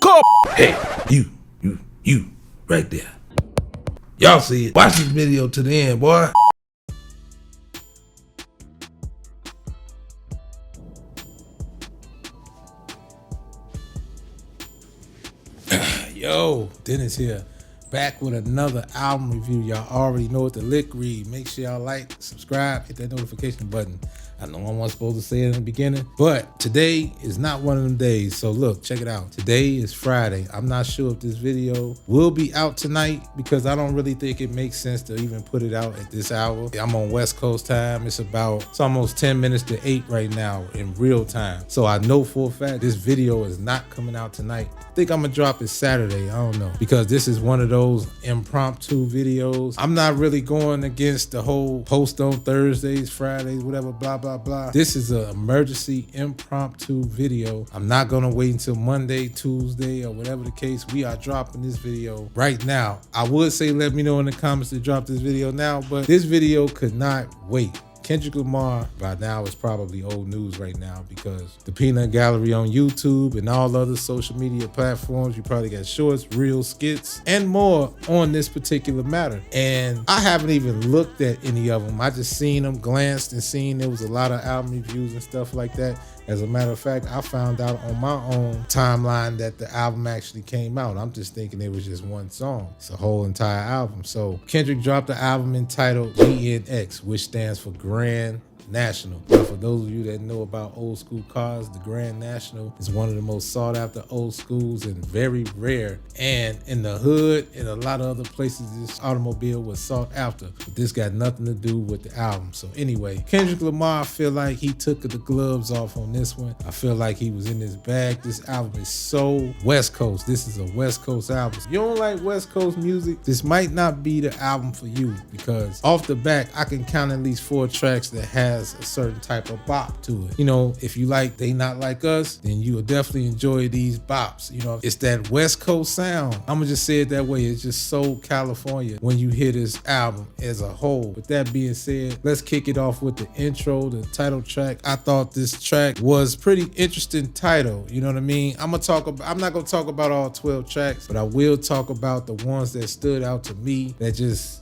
Cookup. Hey, you, right there. Y'all see it. Watch this video to the end, boy. Yo, Dennis here. Back with another album review. Y'all already know what the lick read. Make sure y'all like, subscribe, hit that notification button. I know I wasn't supposed to say it in the beginning, but today is not one of them days. So look, check it out. Today is Friday. I'm not sure if this video will be out tonight because I don't really think it makes sense to even put it out at this hour. I'm on West Coast time. It's almost 10 minutes to 8 right now in real time. So I know for a fact this video is not coming out tonight. I think I'm gonna drop it Saturday. I don't know, because this is one of those impromptu videos. I'm not really going against the whole post on Thursdays, Fridays, whatever, blah, blah, blah. This is an emergency impromptu video. I'm not gonna wait until Monday, Tuesday, or whatever the case. We are dropping this video right now. I would say let me know in the comments to drop this video now, but this video could not wait. Kendrick Lamar by now is probably old news right now because the Peanut Gallery on YouTube and all other social media platforms, you probably got shorts, reels, skits, and more on this particular matter. And I haven't even looked at any of them. I just seen them, glanced, and seen there was a lot of album reviews and stuff like that. As a matter of fact, I found out on my own timeline that the album actually came out. I'm just thinking it was just one song. It's a whole entire album. So Kendrick dropped the album entitled GNX, which stands for Grand National. Now, for those of you that know about old school cars, the Grand National is one of the most sought after old schools and very rare. And in the hood and a lot of other places, this automobile was sought after. But this got nothing to do with the album. So anyway, Kendrick Lamar, I feel like he took the gloves off on this one. I feel like he was in his bag. This album is so West Coast. This is a West Coast album. If you don't like West Coast music, this might not be the album for you, because off the back, I can count at least 4 tracks that has a certain type of bop to it. You know, if you like They Not Like Us, then you will definitely enjoy these bops. You know, it's that West Coast sound. I'm gonna just say it that way. It's just so California when you hear this album as a whole. With that being said, let's kick it off with the intro, the title track. I thought this track was pretty interesting title. You know what I mean? I'm not gonna talk about all 12 tracks, but I will talk about the ones that stood out to me, that just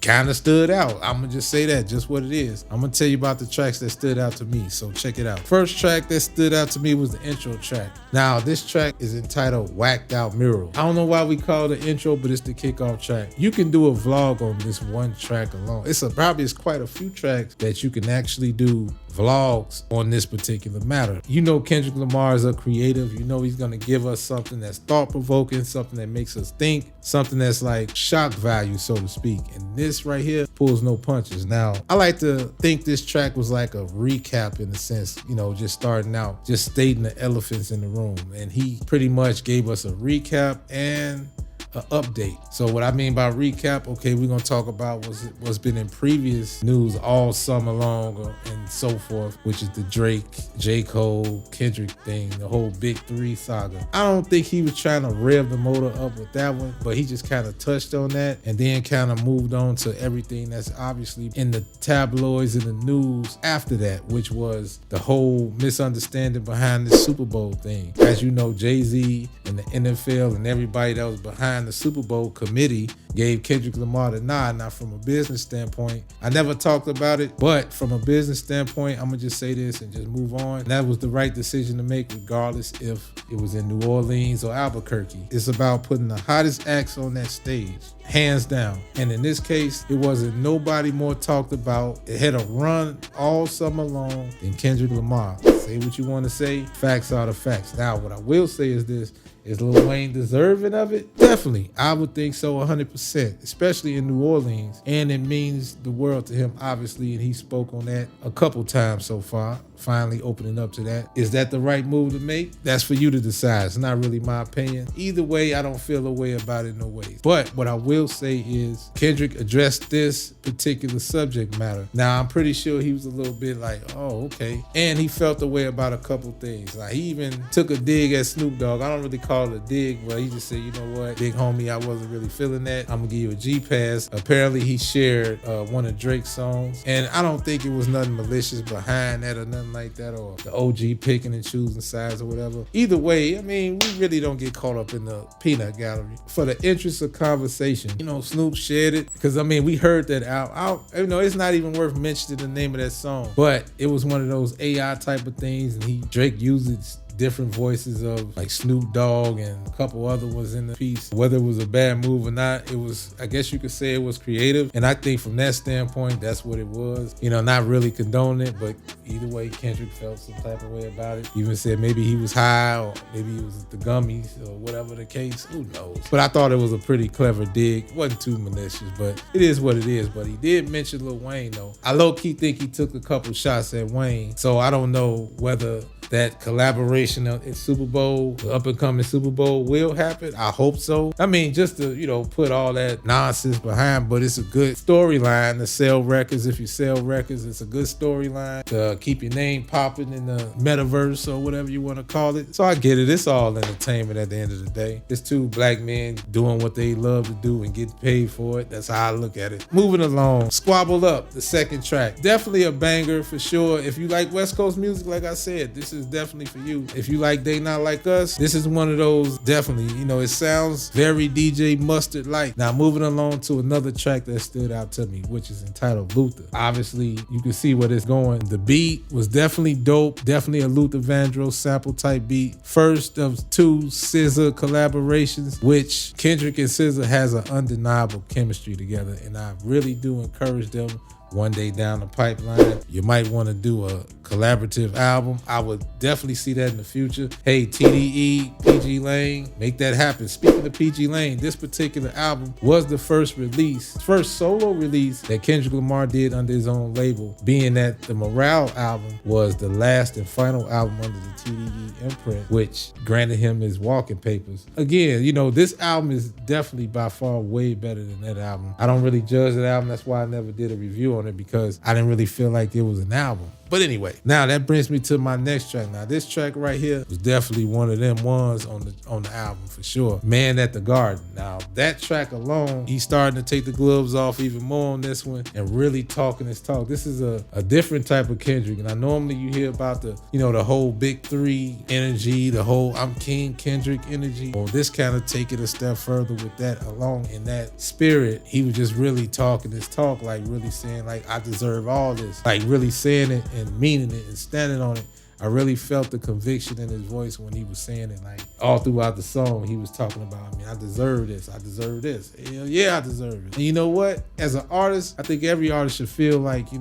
kind of stood out. I'm gonna just say that, just what it is. I'm gonna tell you about the tracks that stood out to me, so check it out. First track that stood out to me was the intro track. Now, this track is entitled Whacked Out Mural. I don't know why we call it the intro, but it's the kickoff track. You can do a vlog on this one track alone. It's quite a few tracks that you can actually do vlogs on this particular matter. You know Kendrick Lamar is a creative. You know he's gonna give us something that's thought-provoking, something that makes us think, something that's like shock value, so to speak. And this right here pulls no punches. Now, I like to think this track was like a recap in a sense, you know, just starting out, just stating the elephants in the room. And he pretty much gave us a recap and an update. So what I mean by recap, okay, we're gonna talk about what's been in previous news all summer long and so forth, which is the Drake, J. Cole, Kendrick thing, the whole Big 3 saga. I don't think he was trying to rev the motor up with that one, but he just kind of touched on that and then kind of moved on to everything that's obviously in the tabloids and the news after that, which was the whole misunderstanding behind the Super Bowl thing. As you know, Jay-Z and the NFL and everybody that was behind the Super Bowl committee gave Kendrick Lamar the nod. Now, from a business standpoint, I never talked about it, but from a business standpoint, I'm gonna just say this and just move on. That was the right decision to make, regardless if it was in New Orleans or Albuquerque. It's about putting the hottest acts on that stage, hands down. And in this case, it wasn't nobody more talked about. It had a run all summer long than Kendrick Lamar. Say what you want to say. Facts are the facts. Now, what I will say is this. Is Lil Wayne deserving of it? Definitely. I would think so 100%, especially in New Orleans. And it means the world to him, obviously, and he spoke on that a couple times so far, finally opening up to that. Is that the right move to make? That's for you to decide. It's not really my opinion. Either way, I don't feel a way about it no way. But what I will say is Kendrick addressed this particular subject matter. Now, I'm pretty sure he was a little bit like, oh, okay. And he felt the way about a couple things. Like, he even took a dig at Snoop Dogg. I don't really call it a dig, but he just said, you know what, big homie, I wasn't really feeling that. I'm gonna give you a G-Pass. Apparently, he shared one of Drake's songs. And I don't think it was nothing malicious behind that or nothing nothing like that, or the OG picking and choosing sides or whatever. Either way, I mean, we really don't get caught up in the peanut gallery. For the interest of conversation, Snoop shared it because, I mean, we heard that out. It's not even worth mentioning the name of that song, but it was one of those AI type of things, and Drake uses different voices of like Snoop Dogg and a couple other ones in the piece. Whether it was a bad move or not, it was, I guess you could say it was creative. And I think from that standpoint, that's what it was. Not really condoning it, but either way, Kendrick felt some type of way about it. Even said maybe he was high, or maybe it was the gummies, or whatever the case, who knows. But I thought it was a pretty clever dig. It wasn't too malicious, but it is what it is. But he did mention Lil Wayne though. I low-key think he took a couple shots at Wayne. So I don't know whether that collaboration at Super Bowl, the up-and-coming Super Bowl, will happen. I hope so. I mean, just to, put all that nonsense behind, but it's a good storyline to sell records. If you sell records, it's a good storyline to keep your name popping in the metaverse or whatever you want to call it. So I get it. It's all entertainment at the end of the day. It's two black men doing what they love to do and get paid for it. That's how I look at it. Moving along, Squabble Up, the second track. Definitely a banger for sure. If you like West Coast music, like I said, this is definitely for you. If you like They Not Like Us, this is one of those, definitely. It sounds very DJ Mustard-like. Now, moving along to another track that stood out to me, which is entitled Luther. Obviously, you can see where it's going. The beat was definitely dope. Definitely a Luther Vandross sample type beat. First of two SZA collaborations, which Kendrick and SZA has an undeniable chemistry together, and I really do encourage them one day down the pipeline. You might want to do a collaborative album. I would definitely see that in the future. Hey, TDE, PG Lane, make that happen. Speaking of PG Lane, this particular album was the first solo release that Kendrick Lamar did under his own label, being that the Morale album was the last and final album under the TDE imprint, which granted him his walking papers. Again, this album is definitely by far way better than that album. I don't really judge that album. That's why I never did a review on it, because I didn't really feel like it was an album. But anyway, now that brings me to my next track. Now this track right here was definitely one of them ones on the album for sure. Man at the Garden. Now that track alone, he's starting to take the gloves off even more on this one and really talking his talk. This is a different type of Kendrick. And I normally you hear about the whole big three energy, the whole I'm King Kendrick energy. Well, this kind of take it a step further with that along in that spirit. He was just really talking his talk, like really saying like, I deserve all this, like really saying it and meaning it and standing on it. I really felt the conviction in his voice when he was saying it. Like all throughout the song, he was talking about, I deserve this. I deserve this. Hell yeah, I deserve it. And you know what? As an artist, I think every artist should feel like,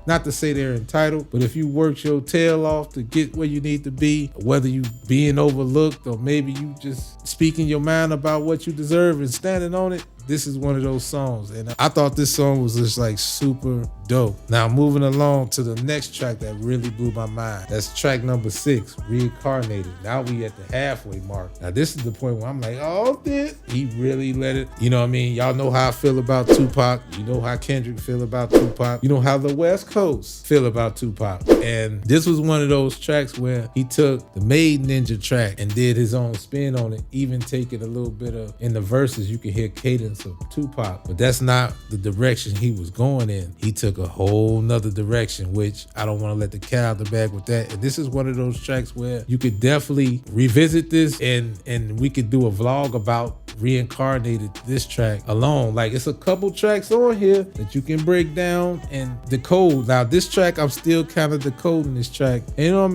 not to say they're entitled, but if you worked your tail off to get where you need to be, whether you being overlooked or maybe you just speaking your mind about what you deserve and standing on it, this is one of those songs. And I thought this song was just like super dope. Now moving along to the next track that really blew my mind. That's track number 6, Reincarnated. Now we at the halfway mark. Now this is the point where I'm like, oh, he really let it. You know what I mean? Y'all know how I feel about Tupac. You know how Kendrick feel about Tupac. You know how the West Coast feel about Tupac. And this was one of those tracks where he took the Made Ninja track and did his own spin on it, even taking a little bit of, in the verses, you can hear cadence of Tupac, but that's not the direction he was going in. He took a whole nother direction, which I don't want to let the cat out the bag with that. And this is one of those tracks where you could definitely revisit this and we could do a vlog about Reincarnated, this track alone. Like it's a couple tracks on here that you can break down and decode. Now this track, I'm still kind of decoding this track. And you know what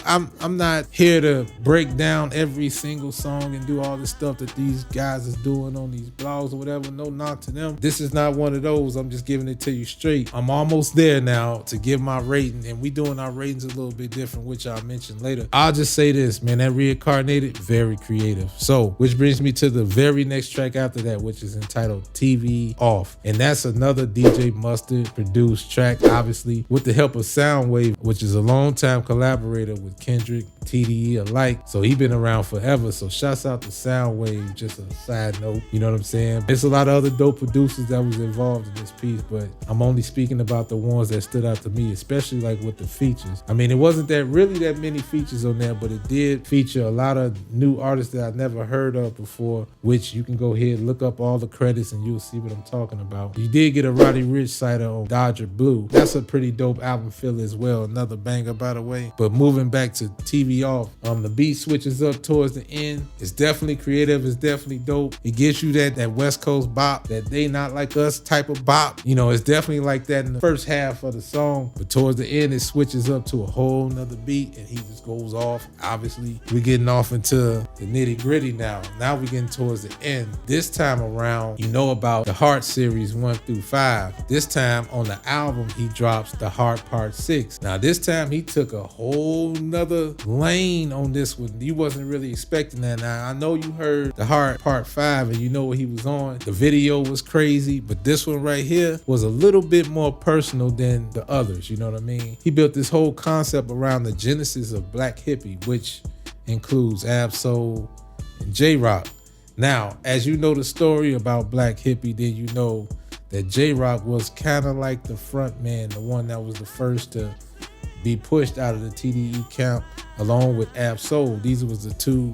I mean? I'm not here to break down every single song and do all this stuff that these guys is doing on these blogs or whatever. No knock to them. This is not one of those. I'm just giving it to you straight. I'm almost there now to give my rating, and we doing our ratings a little bit different, which I'll mention later. I'll just say this, man, that Reincarnated, very creative. So, which brings me to the very next track after that, which is entitled TV Off. And that's another DJ Mustard produced track, obviously, with the help of Soundwave, which is a longtime collaborator with Kendrick, TDE alike. So he been around forever. So shouts out to Soundwave, just a side note. You know what I'm saying? There's a lot of other dope producers that was involved in this piece, but I'm only speaking about the ones that stood out to me, especially like with the features. I mean, it wasn't that many features on there, but it did feature a lot of new artists that I never heard of before. before, which you can go ahead and look up all the credits and you'll see what I'm talking about. You did get a Roddy Ricch cider on Dodger Blue. That's a pretty dope album filler as well. Another banger, by the way. But moving back to TV Off, the beat switches up towards the end. It's definitely creative. It's definitely dope. It gives you that West Coast bop, that They Not Like Us type of bop. You know, it's definitely like that in the first half of the song, but towards the end, it switches up to a whole nother beat and he just goes off. Obviously, we're getting off into the nitty gritty now. Now we're getting towards the end. This time around, you know about the Heart series 1 through 5. This time on the album, he drops the Heart Part 6. Now this time he took a whole nother lane on this one. You wasn't really expecting that. Now I know you heard the Heart Part 5 and you know what he was on. The video was crazy, but this one right here was a little bit more personal than the others, you know what I mean? He built this whole concept around the genesis of Black Hippie, which includes Ab-Soul and J-Rock. Now, as you know the story about Black Hippie, then you know that J-Rock was kind of like the front man, the one that was the first to be pushed out of the TDE camp along with Ab-Soul. These was the two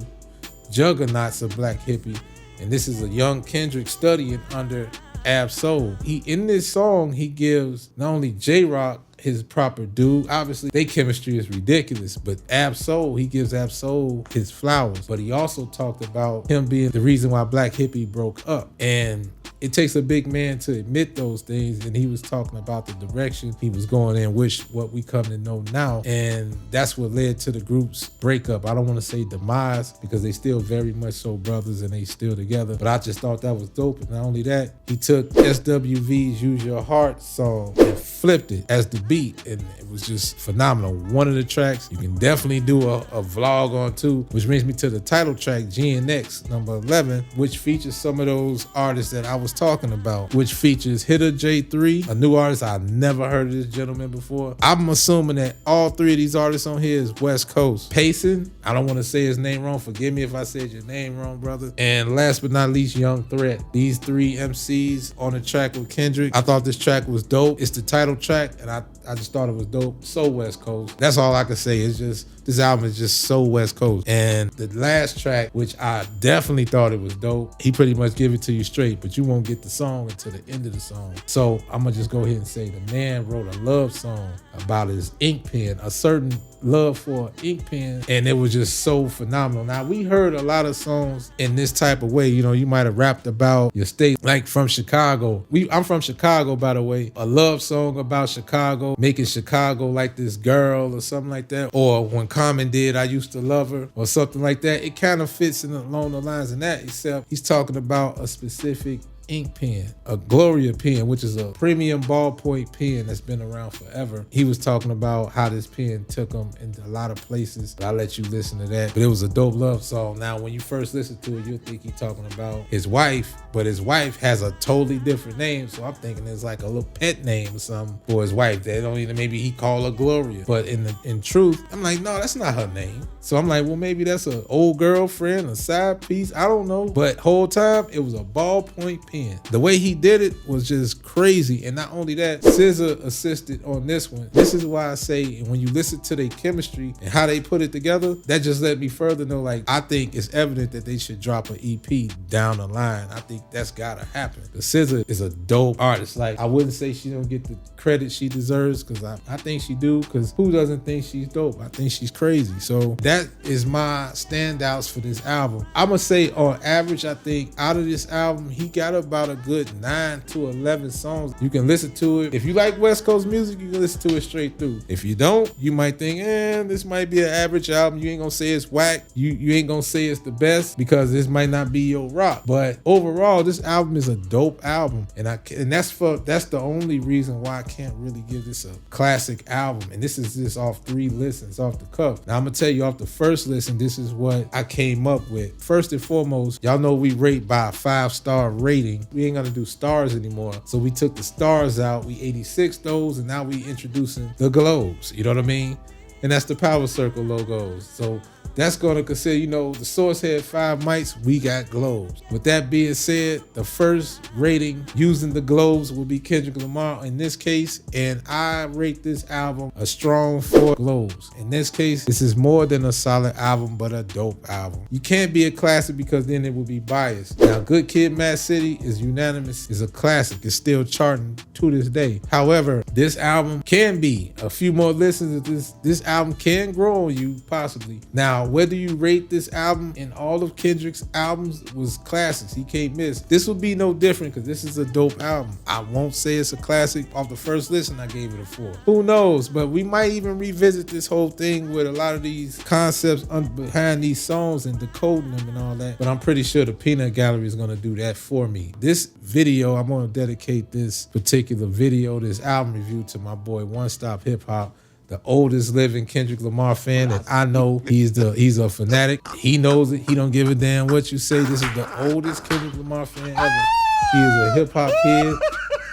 juggernauts of Black Hippie, and this is a young Kendrick studying under Ab-Soul. In this song, he gives not only J-Rock his proper due. Obviously, their chemistry is ridiculous, but Ab-Soul, he gives Ab-Soul his flowers. But he also talked about him being the reason why Black Hippie broke up. And it takes a big man to admit those things, and he was talking about the direction he was going in, which what we come to know now, and that's what led to the group's breakup. I don't want to say demise because they still very much so brothers and they still together, but I just thought that was dope. And not only that, he took SWV's Use Your Heart song and flipped it as the beat, and it was just phenomenal. One of the tracks you can definitely do a vlog on too, which brings me to the title track, GNX, number 11, which features some of those artists that I was talking about, which features Hitter J3, a new artist. I never heard of this gentleman before. I'm assuming that all three of these artists on here is West Coast. Payson, I don't want to say his name wrong. Forgive me if I said your name wrong, brother. And last but not least, Young Threat. These three MCs on the track with Kendrick. I thought this track was dope. It's the title track, and I just thought it was dope. So West Coast. That's all I can say. It's just, this album is just so West Coast. And the last track, which I definitely thought it was dope, he pretty much give it to you straight, but you won't get the song until the end of the song. So I'm gonna just go ahead and say the man wrote a love song about his ink pen, a certain love for ink pen, and it was just so phenomenal. Now, we heard a lot of songs in this type of way. You know, you might have rapped about your state, like from Chicago. I'm from Chicago, by the way. A love song about Chicago, making Chicago like this girl or something like that. Or when Common did I Used to Love Her or something like that. It kind of fits in along the lines of that, except he's talking about a specific ink pen, a Gloria pen, which is a premium ballpoint pen that's been around forever. He was talking about how this pen took him into a lot of places. I'll let you listen to that. But it was a dope love song. Now, when you first listen to it, you'll think he's talking about his wife, but his wife has a totally different name. So I'm thinking it's like a little pet name or something for his wife. They don't even, maybe he call her Gloria. But in truth, I'm like, no, that's not her name. So I'm like, well, maybe that's an old girlfriend, a side piece. I don't know. But whole time, it was a ballpoint pen. The way he did it was just crazy. And not only that, SZA assisted on this one. This is why I say when you listen to their chemistry and how they put it together, that just let me further know, like, I think it's evident that they should drop an EP down the line. I think that's gotta happen. The SZA is a dope artist. Like, I wouldn't say she don't get the credit she deserves, because I think she do, because who doesn't think she's dope? I think she's crazy. So that is my standouts for this album. I'm gonna say on average, I think out of this album, he got about a good 9 to 11 songs. You can listen to it. If you like West Coast music, you can listen to it straight through. If you don't, you might think, this might be an average album. You ain't gonna say it's whack. You ain't gonna say it's the best, because this might not be your rock. But overall, this album is a dope album, and that's the only reason why I can't really give this a classic album. And this is just off 3 listens off the cuff. Now I'm gonna tell you off the first listen, this is what I came up with. First and foremost, y'all know we rate by a 5-star rating. We ain't gonna do stars anymore. So we took the stars out, we 86 those, and now we introducing the globes. You know what I mean? And that's the PowerCircle logos. So that's going to consider, you know, the Source had 5 mics, we got globes. With that being said, the first rating using the globes will be Kendrick Lamar in this case, and I rate this album a strong 4 globes. In this case, this is more than a solid album, but a dope album. You can't be a classic because then it would be biased. Now, Good Kid, Mad City is unanimous, is a classic. It's still charting to this day. However, this album can be a few more listens. This album can grow on you, possibly. Now, whether you rate this album in all of Kendrick's albums was classics, he can't miss. This will be no different because this is a dope album. I won't say it's a classic. Off the first listen, I gave it a 4. Who knows? But we might even revisit this whole thing with a lot of these concepts behind these songs and decoding them and all that. But I'm pretty sure the Peanut Gallery is going to do that for me. This video, I'm going to dedicate this particular video, this album review, to my boy One Stop Hip Hop, the oldest living Kendrick Lamar fan that I know. He's a fanatic. He knows it. He don't give a damn what you say. This is the oldest Kendrick Lamar fan ever. He is a hip hop kid.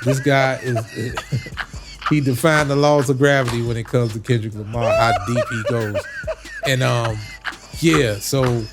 This guy is he defined the laws of gravity when it comes to Kendrick Lamar, how deep he goes. And yeah, so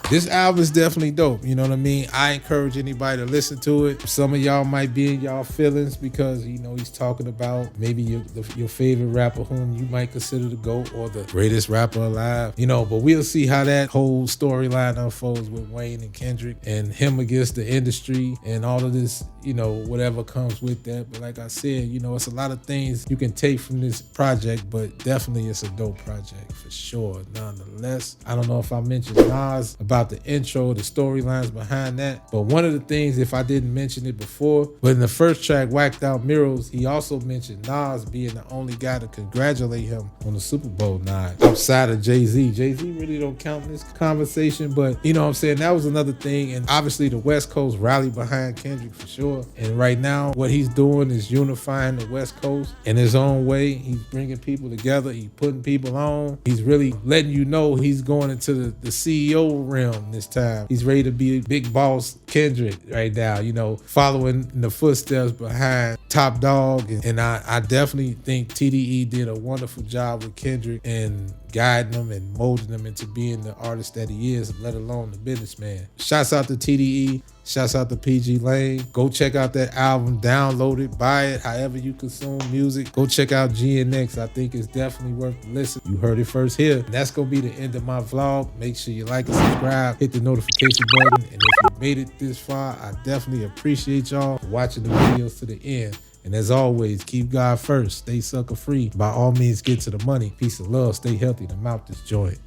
this album is definitely dope. You know what I mean? I encourage anybody to listen to it. Some of y'all might be in y'all feelings because, you know, he's talking about maybe your favorite rapper whom you might consider the GOAT or the greatest rapper alive. You know, but we'll see how that whole storyline unfolds with Wayne and Kendrick and him against the industry and all of this, you know, whatever comes with that. But like I said, you know, it's a lot of things you can take from this project, but definitely it's a dope project for sure. Nonetheless, I don't know if I mentioned Nas about the intro, the storylines behind that. But one of the things, if I didn't mention it before, but in the first track, Whacked Out Murals, he also mentioned Nas being the only guy to congratulate him on the Super Bowl nod outside of Jay-Z. Jay-Z really don't count in this conversation, but you know what I'm saying? That was another thing. And obviously the West Coast rallied behind Kendrick for sure. And right now, what he's doing is unifying the West Coast in his own way. He's bringing people together. He's putting people on. He's really letting you know he's going into the CEO realm this time. He's ready to be big boss Kendrick right now, you know, following in the footsteps behind Top Dog. And I definitely think TDE did a wonderful job with Kendrick and guiding him and molding him into being the artist that he is, let alone the businessman. Shouts out to TDE. Shouts out to PG Lane. Go check out that album, download it, buy it, however you consume music. Go check out GNX. I think it's definitely worth the listen. You heard it first here. And that's going to be the end of my vlog. Make sure you like and subscribe, hit the notification button. And if you made it this far, I definitely appreciate y'all for watching the videos to the end. And as always, keep God first. Stay sucker free. By all means, get to the money. Peace and love. Stay healthy. The mouth is joint.